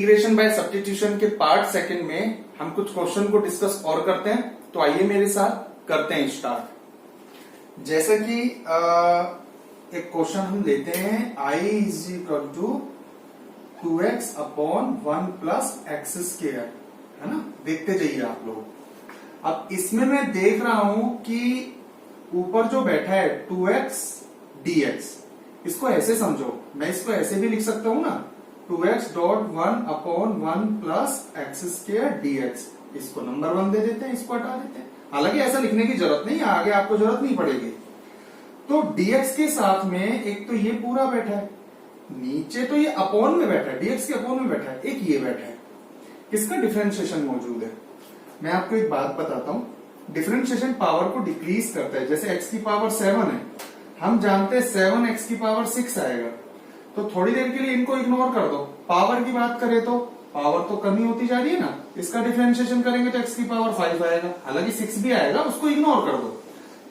Integration by substitution के part second में हम कुछ क्वेश्चन को डिस्कस और करते हैं। तो आइए मेरे साथ करते हैं स्टार्ट। जैसे कि एक क्वेश्चन हम लेते हैं I is equal to 2x upon 1 plus x square, है ना। देखते जाइए आप लोग। अब इसमें मैं देख रहा हूं कि ऊपर जो बैठा है 2x dx, इसको ऐसे समझो, मैं इसको ऐसे भी लिख सकता हूं ना, 2x dot 1 upon 1 plus x square dx। इसको नंबर 1 दे देते हैं, इसको हटा देते हैं। हालांकि ऐसा लिखने की जरूरत नहीं है, आगे आपको जरूरत नहीं पड़ेगी। तो dx के साथ में एक तो ये पूरा बैठा है, नीचे तो ये अपॉन में बैठा है, dx के अपॉन में बैठा है, एक ये बैठा है। किसका डिफरेंशिएशन मौजूद है? मैं आपको एक बात बताता हूं, डिफरेंशिएशन पावर को डिक्रीज करता है। जैसे x की पावर 7 है, हम जानते हैं 7x की पावर 6 आएगा, तो थोड़ी देर के लिए इनको इग्नोर कर दो। पावर की बात करें तो पावर तो कमी होती जा रही है ना, इसका डिफरेंशिएशन करेंगे तो x की पावर 5 आएगा, हालांकि 6 भी आएगा, उसको इग्नोर कर दो।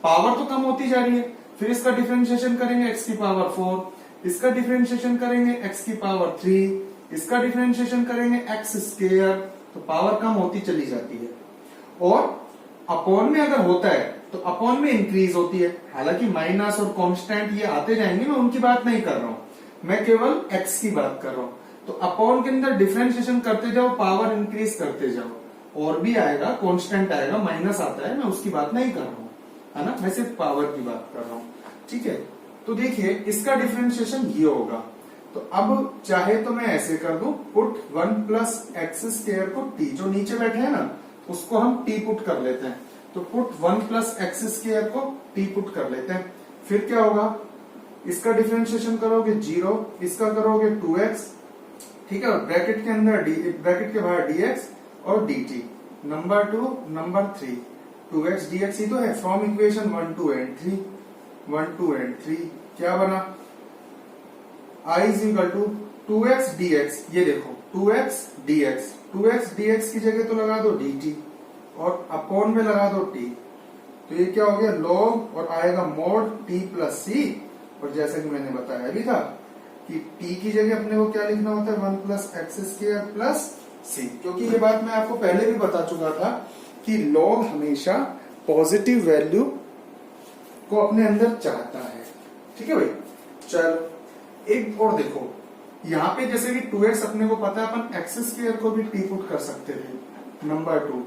पावर तो कम होती जा रही है, फिर इसका डिफरेंशिएशन करेंगे x की पावर 4, इसका डिफरेंशिएशन करेंगे x की पावर 3, इसका डिफरेंशिएशन करेंगे x स्क्वायर, तो पावर कम होती चली जाती है। और अपॉन में अगर होता है तो अपॉन में इंक्रीज होती है। हालांकि माइनस और कांस्टेंट ये आते जाएंगे, मैं उनकी बात नहीं कर रहा हूं, मैं केवल x की बात कर रहा हूं। तो अपॉन के अंदर डिफरेंशिएशन करते जाओ, पावर इंक्रीज करते जाओ, और भी आएगा, कांस्टेंट आएगा, माइनस आता है, मैं उसकी बात नहीं कर रहा हूं, है ना, मैं सिर्फ पावर की बात कर रहा हूं। ठीक है, तो देखिए इसका डिफरेंशिएशन ये होगा। तो अब चाहे तो मैं ऐसे कर दूं, पुट 1 प्लस एक्स स्क्वायर को t, जो नीचे बैठे हैं ना, उसको हम t पुट कर लेते हैं। तो पुट 1 प्लस एक्स स्क्वायर को t पुट कर लेते हैं। फिर क्या होगा, इसका डिफरेंशिएशन करोगे 0, इसका करोगे 2x, ठीक है, ब्रैकेट के अंदर ब्रैकेट के बाहर dx और dt। Number 2, number 3, 2x dx ही तो है, फ्रॉम इक्वेशन 1 2 and 3, 1 2 and 3 क्या बना, I is equal to 2x dx। ये देखो 2x dx, 2x dx की जगह तो लगा दो dt और अपॉन में लगा दो t, तो ये क्या हो गया, log, और आएगा mod t प्लस c। और जैसे कि मैंने बताया भी था कि t की जगह अपने को क्या लिखना होता है, 1 plus x square plus c, क्योंकि ये बात मैं आपको पहले भी बता चुका था कि log हमेशा पॉजिटिव वैल्यू को अपने अंदर चाहता है। ठीक है भाई, चलो एक और देखो, यहाँ पे जैसे कि 2x अपने को पता है, अपन एक्स स्क्वायर को भी t पुट कर सकते थे, नंबर 2।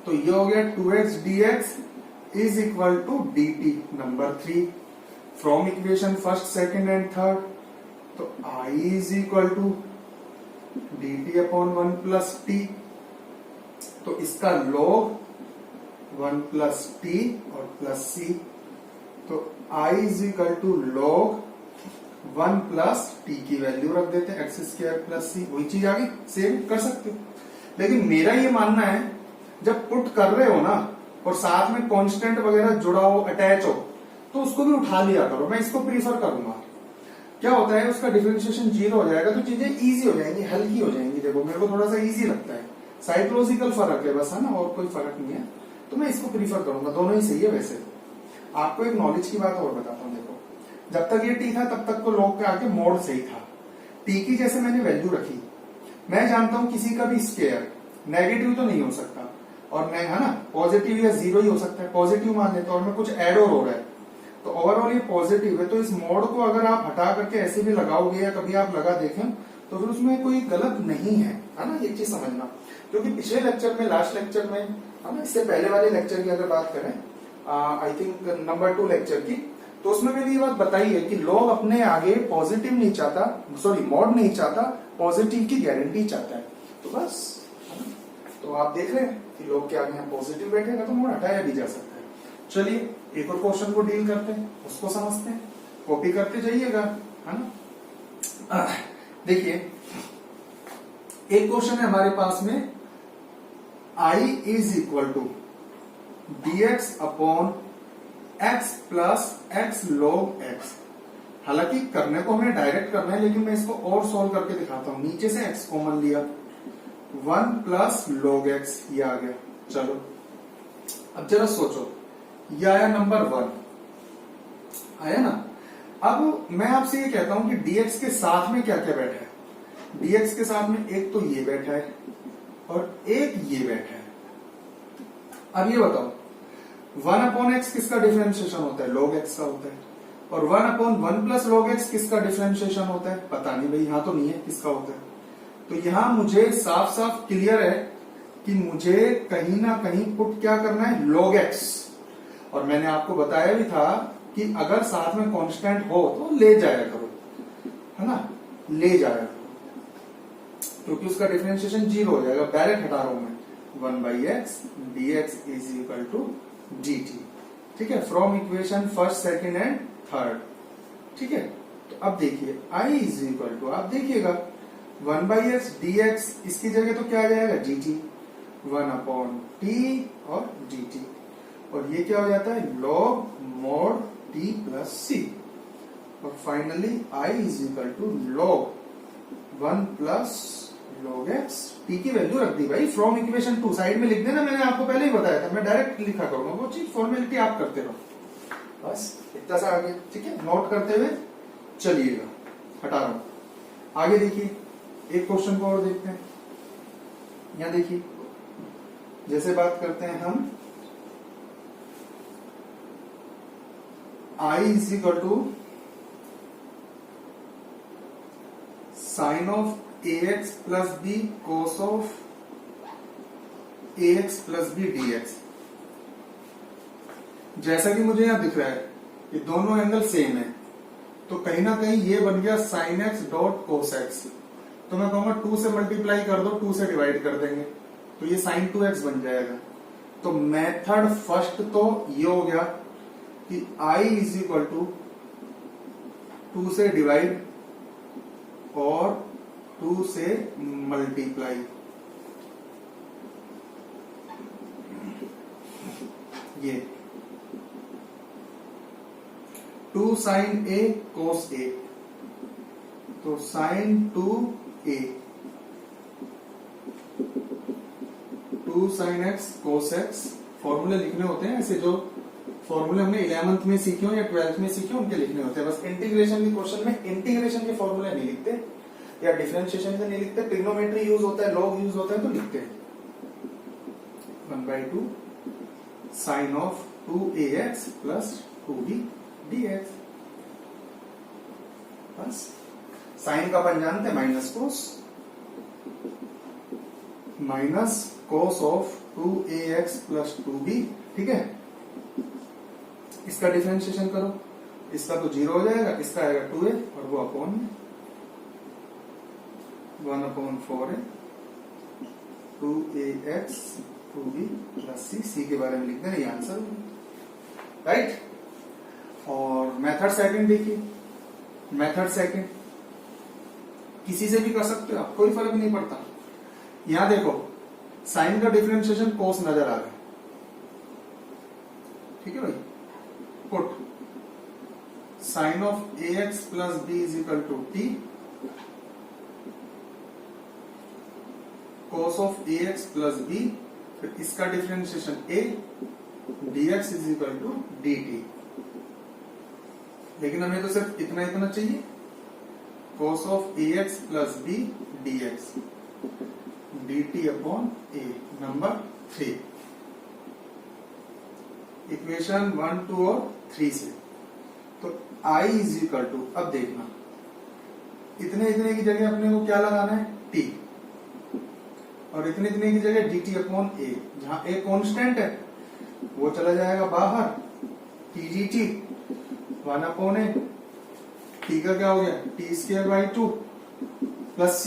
तो ये हो गया 2x dx is equal to dt, number 3, from equation first, second and third. तो I is equal to dt upon 1 plus t, तो इसका log 1 प्लस t और प्लस c, तो I is equal to log 1 plus t की value रख देते हैं, x square plus c, वही चीज आ गई, सेम कर सकते हो। लेकिन मेरा ये मानना है, जब पुट कर रहे हो ना और साथ में कांस्टेंट वगैरह जुड़ा हो, अटैच हो, तो उसको भी उठा लिया करो, मैं इसको प्रीफर करूंगा। क्या होता है, उसका डिफरेंशिएशन 0 हो जाएगा, तो चीजें इजी हो जाएंगी, हल्की हो जाएंगी। देखो मेरे को थोड़ा सा इजी लगता है, साइकोलॉजिकल फर्क है बस, है ना, और कोई फर्क नहीं है, तो मैं इसको प्रीफर करूंगा। दोनों ही सही है। वैसे आपको एक नॉलेज की बात और बताता हूँ, देखो जब तक ये t था तब तक को log के आगे मोड सही था। t की जैसे मैंने वैल्यू रखी, मैं जानता हूं किसी का भी स्क्वायर नेगेटिव तो नहीं हो सकता, और मैं, है ना, पॉजिटिव या 0 ही हो सकता है, पॉजिटिव मान लेता हूं, और मैं कुछ ऐड और हो रहा है, तो ओवरऑल ये पॉजिटिव है। तो इस मोड को अगर आप हटा करके ऐसे भी लगाओगे या कभी आप लगा देखें, तो फिर उसमें कोई गलत नहीं है, है ना, ये चीज समझना। क्योंकि पिछले लेक्चर में, लास्ट लेक्चर में, है ना, इससे पहले वाले लेक्चर की अगर बात करें, आई थिंक नंबर 2 लेक्चर की, तो उसमें मैंने ये बात बताई है कि log अपने आगे पॉजिटिव नहीं चाहता, सॉरी मॉड नहीं चाहता, पॉजिटिव की गारंटी चाहता है। तो बस, तो आप देख रहे हैं कि log के आगे पॉजिटिव बैठेगा तो मोड हटाया भी जा सकता है। चलिए एक और क्वेश्चन को डील करते हैं, उसको समझते हैं, कॉपी करते जाइएगा, है ना। देखिए एक क्वेश्चन है हमारे पास में, I is equal to dx upon x plus x log x। हालांकि करने को हमें डायरेक्ट करना है, लेकिन मैं इसको और सॉल्व करके दिखाता हूं। नीचे से x कॉमन लिया, 1 प्लस log x, ये आ गया। चलो अब जरा सोचो, ये आया नंबर 1, आया ना। अब मैं आपसे ये कहता हूं कि dx के साथ में क्या क्या बैठा है। dx के साथ में एक तो ये बैठा है और एक ये बैठा है। अब ये बताओ 1/x किसका डिफरेंशिएशन होता है? log x का होता है। और 1/1 प्लस log x किसका डिफरेंशिएशन होता है? पता नहीं भाई, यहां तो नहीं है किसका होता है। तो यहां मुझे साफ साफ क्लियर है कि मुझे कहीं ना कहीं पुट क्या करना है? log x। और मैंने आपको बताया भी था कि अगर साथ में कांस्टेंट हो तो ले जाया करो, है ना, ले जाया करो, क्योंकि उसका डिफरेंशिएशन 0 हो जाएगा। डायरेक्ट हटा रहा हूं मैं 1/x dx is equal to dt। ठीक है, from equation first, second and third. ठीक है, तो अब देखिए I इज इक्वल टू, आप देखिएगा 1/x dx, इसकी जगह तो क्या आ जाएगा? dt, 1/t और dt। और ये क्या हो जाता है? log mod t plus c। और finally I is equal to log 1 plus log x। t की वैल्यू रख दी भाई फ्रॉम इक्वेशन 2, साइड में लिख देना, मैंने आपको पहले ही बताया था, मैं डायरेक्ट लिखा करूंगा, वो चीज फॉर्मेलिटी आप करते रहो, बस इतना सा आगे। ठीक है, नोट करते हुए चलिएगा, हटा रहा हूं। आगे देखिए, एक क्वेश्चन को और देखते हैं। यहां देखिए, जैसे बात करते हैं हम I is equal to sine of ax plus b cos of ax plus b dx। जैसा कि मुझे यहां दिख रहा है कि दोनों एंगल सेम है, तो कहीं ना कहीं ये बन गया sine x dot cos x. तो मैं कहूंगा 2 से मल्टीप्लाई कर दो, 2 से डिवाइड कर देंगे, तो ये साइन 2x बन जाएगा। तो मेथड फर्स्ट तो ये हो गया कि I इज इक्वल टू 2 से डिवाइड और 2 से मल्टीप्लाई। ये 2 साइन ए कोस ए, तो sine 2a, 2 sine x cos x. फॉर्मूले लिखने होते हैं ऐसे, जो फॉर्मूले हमने 11th में सीखे हो या 12th में सीखे हो उनके लिखने होते हैं। बस इंटीग्रेशन के क्वेश्चन में इंटीग्रेशन के फॉर्मूले नहीं लिखते, या डिफरेंशिएशन के नहीं लिखते, ट्रिग्नोमेट्री यूज होता है, लॉग यूज होता है तो लिखते हैं। 1/2 sine of 2ax plus 2b dx। बस साइन का अपन जानते हैं, minus cos, minus cos of 2ax plus 2b। ठीक है, इसका डिफरेंशिएशन करो, इसका तो 0 हो जाएगा, इसका आएगा 2a और वो अपॉन में 1/4a 2ax 2b plus c के बारे में लिख देना, ये आंसर राइट। और मेथड सेकंड देखिए, मेथड सेकंड किसी से भी कर सकते हो आप, कोई फर्क नहीं पड़ता। यहां देखो साइन का डिफरेंशिएशन कोस नजर आ रहा है, ठीक है भाई। Put sine of ax plus b is equal to t, cos of ax plus b, फिर इसका differentiation a, dx is equal to dt। लेकिन हमें तो सिर्फ इतना इतना चाहिए, cos of ax plus b dx dt upon a। Number 3, equation 1, 2 और 3 से। तो I इज इक्वल टू, अब देखना इतने इतने की जगह अपने को क्या लगाना है? t, और इतने इतने की जगह dt अपॉन a। जहां a कांस्टेंट है वो चला जाएगा बाहर, t dt 1 upon a, t का क्या हो गया? t square by 2 plus c,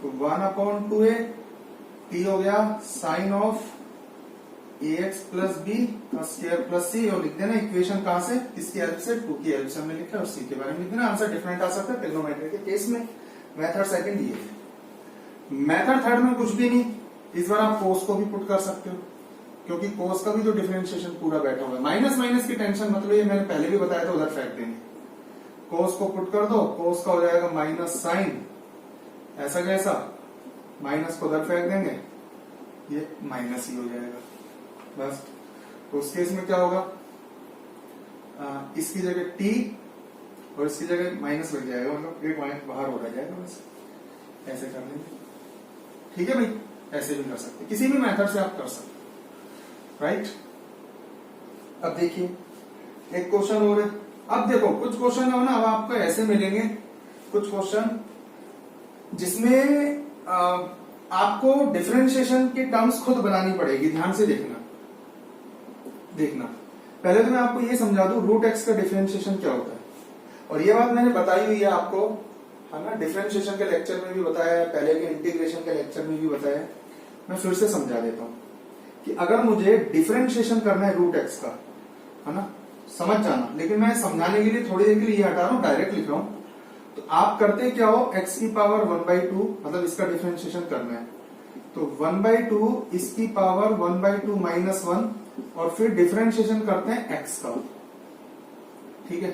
तो 1 अपॉन 2a, t हो गया sine of ax plus b का स्क्वायर प्लस c। और लिख देना इक्वेशन कहां से? इसकी हेल्प से, 2 की हेल्प से हमने लिखा, और c के बारे में लिख देना। आंसर डिफरेंट आ सकता है ट्रिग्नोमेट्री के केस में। मेथड सेकंड ये है। मेथड थर्ड में कुछ भी नहीं, इस बार आप कोस को भी पुट कर सकते हो, क्योंकि कोस का भी तो डिफरेंशिएशन पूरा बैठा हुआ है। माइनस माइनस की टेंशन मतलब, ये मैंने पहले भी बताया था, उधर फेंक देंगे। कोस को पुट कर दो, कोस का हो जाएगा माइनस साइन, ऐसा कैसा, माइनस को उधर फेंक देंगे, ये माइनस ही हो जाएगा बस। तो उस केस में क्या होगा, इसकी जगह t और इसकी जगह माइनस लग जाएगा, मतलब एक माइनस बाहर हो जाएगा बस। ऐसे कर लेंगे, ठीक है भाई, ऐसे भी कर सकते, किसी भी मेथड से आप कर सकते, राइट। अब देखिए एक क्वेश्चन और है। अब देखो कुछ क्वेश्चन हो ना, अब आपको ऐसे मिलेंगे कुछ क्वेश्चन जिसमें आपको डिफरेंशिएशन की टर्म्स खुद बनानी पड़ेगी, ध्यान से देखना। पहले तो मैं आपको ये समझा दूं रूट एक्स का डिफरेंशिएशन क्या होता है, और ये बात मैंने बताई हुई है आपको, है ना, डिफरेंशिएशन के लेक्चर में भी बताया है, पहले के इंटीग्रेशन के लेक्चर में भी बताया है। मैं फिर से समझा देता हूं कि अगर मुझे डिफरेंशिएशन करना है रूट एक्स का, है ना, समझ जाना, लेकिन मैं समझाने के लिए थोड़ी देर के लिए हटा रहा हूं, डायरेक्ट लिख रहा हूं। तो आप करते क्या हो, x की पावर 1/2, मतलब इसका डिफरेंशिएशन करना है, तो 1/2 इसकी पावर 1/2 -1, और फिर डिफरेंशिएशन करते हैं x का, ठीक है।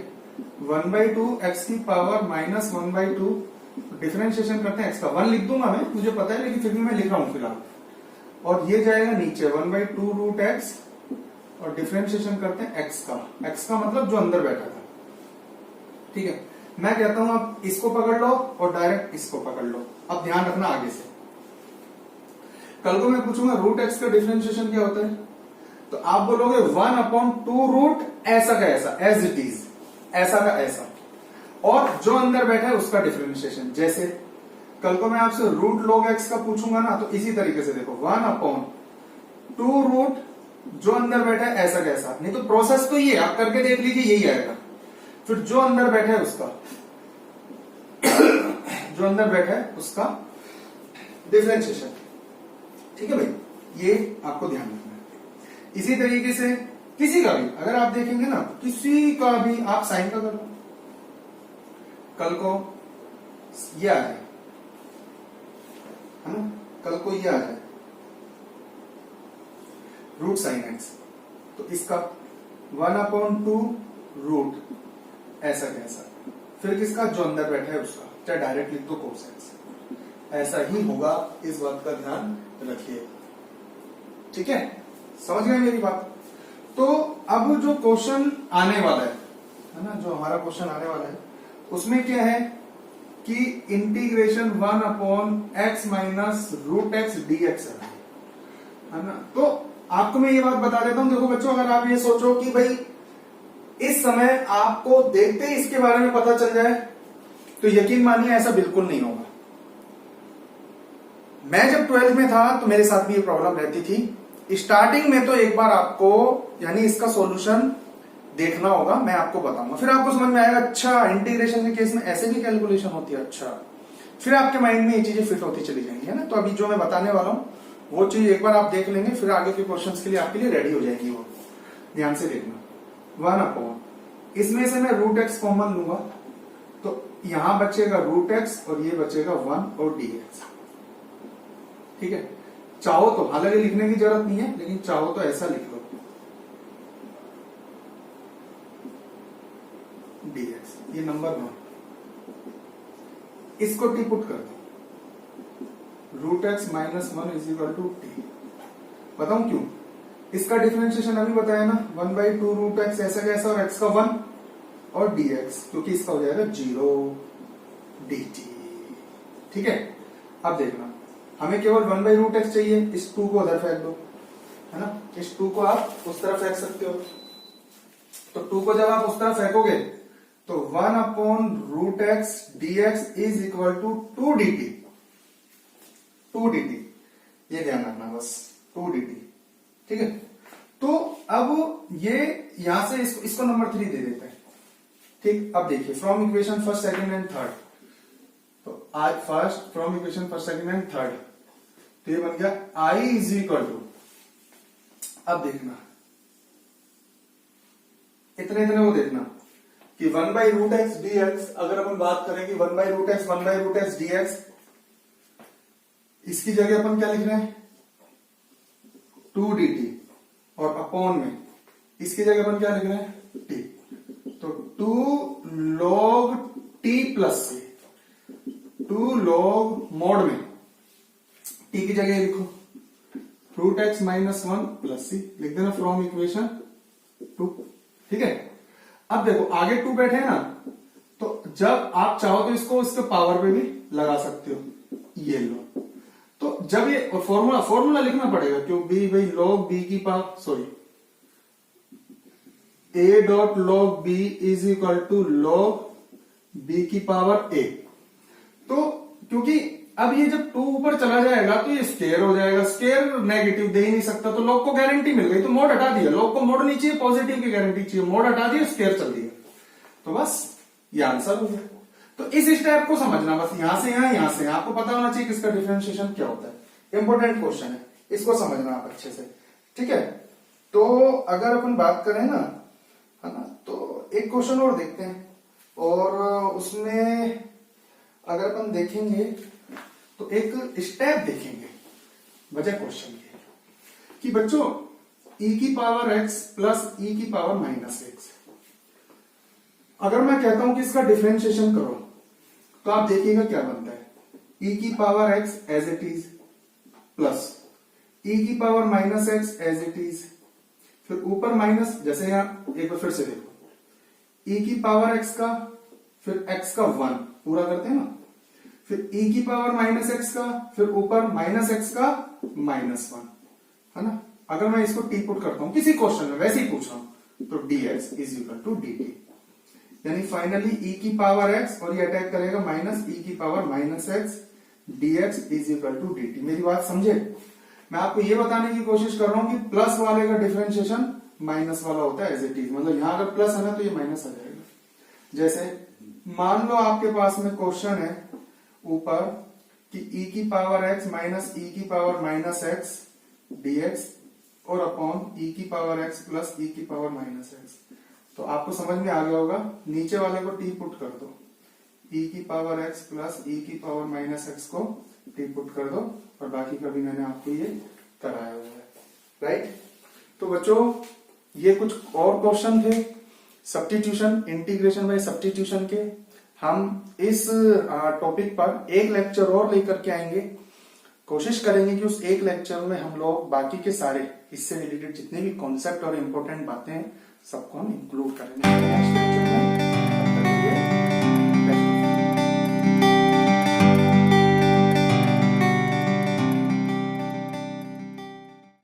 1/2 x की पावर -1/2 डिफरेंशिएशन करते हैं x का, 1 लिख दूंगा मैं, मुझे पता है, लेकिन फिर भी मैं लिख रहा हूं फिलहाल। और ये जाएगा नीचे 1/2 रूट एक्स, और डिफरेंशिएशन करते हैं x का मतलब जो अंदर बैठा था, ठीक है। मैं कहता हूं आप इसको पकड़ लो और डायरेक्ट इसको पकड़ लो। अब ध्यान रखना आगे से, कल को मैं पूछूंगा रूट एक्स का डिफरेंशिएशन क्या होता है, तो आप बोलोगे 1/2 रूट ऐसा का ऐसा, एज इट इज, ऐसा का ऐसा, और जो अंदर बैठा है उसका डिफरेंशिएशन। जैसे कल को मैं आपसे रूट लॉग एक्स का पूछूंगा ना, तो इसी तरीके से देखो 1/2 रूट जो अंदर बैठा है ऐसा कैसा, नहीं तो प्रोसेस तो ये आप करके देख लीजिए, यही आएगा। फिर जो अंदर बैठा है उसका जो अंदर बैठा है उसका डिफरेंशिएशन, ठीक है भाई, ये आपको ध्यान रखना है। इसी तरीके से किसी का भी अगर आप देखेंगे ना, किसी का भी आप साइन का कर लो, कल को ये आ जाए, है ना, कल को ये आ जाए रूट साइन एक्स, तो इसका 1/2 रूट ऐसा कैसा, फिर किसका, जो अंदर बैठा है उसका, चाहे डायरेक्ट लिख दो कोस एक्स, ऐसा ही होगा, इस बात का ध्यान रखिए, ठीक है, समझ गए मेरी बात। तो अब जो क्वेश्चन आने वाला है ना, जो हमारा क्वेश्चन आने वाला है, उसमें क्या है कि integration 1/x minus root x dx है ना। तो आपको मैं ये बात बता देता हूं, देखो बच्चों, अगर आप ये सोचो कि भाई इस समय आपको देखते ही इसके बारे में पता चल जाए, तो यकीन मानिए ऐसा बिल्कुल नहीं होगा। मैं जब 12th में था तो मेरे साथ भी ये प्रॉब्लम रहती थी। स्टार्टिंग में तो एक बार आपको यानी इसका सॉल्यूशन देखना होगा, मैं आपको बताऊंगा, फिर आपको समझ में आएगा, अच्छा इंटीग्रेशन के केस में ऐसे भी कैलकुलेशन होती है, अच्छा, फिर आपके माइंड में ये चीजें फिट होती चली जाएंगी, है ना। तो अभी जो मैं बताने वाला हूं वो चीज एक बार आप देख लेंगे, फिर आगे के क्वेश्चंस के लिए आपके लिए रेडी हो जाएगी वो, ध्यान से देखना। 1/, इसमें से मैं रूट एक्स कॉमन लूंगा, तो यहां बचेगा रूट एक्स और ये बचेगा 1 और dx, ठीक है। चाहो तो, हालांकि लिखने की जरूरत नहीं है, लेकिन चाहो तो ऐसा लिख लो dx, ये नंबर 1, इसको टी पुट कर दो, root x minus 1 is equal to t. बताऊं क्यों, इसका डिफरेंशिएशन अभी बताया ना, 1/2 रूट एक्स ऐसा कैसा, और एक्स का 1 और dx, क्योंकि इसका हो जाएगा 0 dt, ठीक है। अब देखना, हमें केवल 1/√x चाहिए, इस 2 को उधर फेंक दो, है ना, इस 2 को आप उस तरफ फेंक सकते हो। तो 2 को जब आप उस तरफ फेंकोगे तो 1/√x dx is equal to 2 dt, 2 dt, ये ध्यान रखना बस, 2 dt, ठीक है। तो अब ये यहां से इसको नंबर 3 दे देते हैं, ठीक। अब देखिए from equation first second and third, तो आज first from equation first second and third, तो ये बन गया i इज इक्वल टू, अब देखना इतने वो देखना कि 1/√x dx, अगर अपन बात करें कि 1/√x dx, इसकी जगह अपन क्या लिख रहे हैं 2 dt, और अपॉन में इसकी जगह अपन क्या लिख रहे हैं t, तो 2 log t प्लस से 2 log मोड में t की जगह लिखो √x माइनस 1 प्लस c, लिख देना फ्रॉम इक्वेशन 2, ठीक है। अब देखो आगे 2 बैठे हैं ना, तो जब आप चाहो तो इसको इसके पावर पे भी लगा सकते हो, ये लो। तो जब ये फॉर्मूला लिखना पड़ेगा, क्यों बी भाई log b की power sorry a dot log b is equal to log b की पावर a। तो क्योंकि अब ये जब 2 ऊपर चला जाएगा तो ये स्केयर हो जाएगा, स्केयर नेगेटिव दे ही नहीं सकता, तो log को गारंटी मिल गई, तो मोड हटा दिया, log को मोड नहीं चाहिए, पॉजिटिव की गारंटी चाहिए, मोड हटा दिया, स्केयर चल दिया, तो बस ये आंसर हो गया। तो इस स्टेप को समझना, बस यहां से यहां से आपको पता होना चाहिए किसका डिफरेंशिएशन क्या होता है। इंपॉर्टेंट क्वेश्चन है, इसको समझना आप अच्छे से, ठीक है। तो अगर अपन बात करें ना, है ना, तो एक क्वेश्चन और देखते हैं, और उसमें अगर अपन देखेंगे तो एक स्टेप देखेंगे वजह क्वेश्चन की कि बच्चों e की पावर x प्लस e की पावर माइनस x, अगर मैं कहता हूं कि इसका डिफरेंशिएशन करो तो आप देखिएगा क्या बनता है। e की power x as it is plus e की power minus x as it is, फिर ऊपर माइनस, जैसे यहां एक बार फिर से देखो, e की पावर x का फिर x का 1 पूरा करते हैं ना, फिर e की पावर माइनस x का फिर ऊपर माइनस x का माइनस 1, है ना। अगर मैं इसको टी पुट करता हूं किसी क्वेश्चन में, वैसे ही पूछ रहा हूं, तो dx is equal to dt, यानी फाइनली e की पावर x और ये अटैक करेगा माइनस e की power minus x, dx is equal to dt। मेरी बात समझे? मैं आपको ये बताने की कोशिश कर रहा हूं कि प्लस वाले का डिफरेंशिएशन माइनस वाला होता है एज इट इज, मतलब यहां अगर प्लस है ना तो ये माइनस आ जाएगा। जैसे मान लो आपके पास में क्वेश्चन है ऊपर कि e की पावर x माइनस e की पावर माइनस x dx और अपॉन e की पावर x प्लस e की पावर माइनस x, तो आपको समझ में आ गया होगा, नीचे वाले को टी पुट कर दो, e की पावर x प्लस e की पावर माइनस x को टी पुट कर दो, और बाकी का भी मैंने आपको ये कराया हुआ है, राइट। तो बच्चों ये कुछ और क्वेश्चन थे सब्स्टिट्यूशन, इंटीग्रेशन बाय सब्स्टिट्यूशन के। हम इस टॉपिक पर एक लेक्चर और लेकर के आएंगे, कोशिश करेंगे कि उस एक लेक्चर में हम लोग बाकी के सारे इससे रिलेटेड जितने भी कॉन्सेप्ट और इम्पोर्टेंट बातें हैं सबको हम इंक्लूड करेंगे नेक्स्ट लेक्चर में।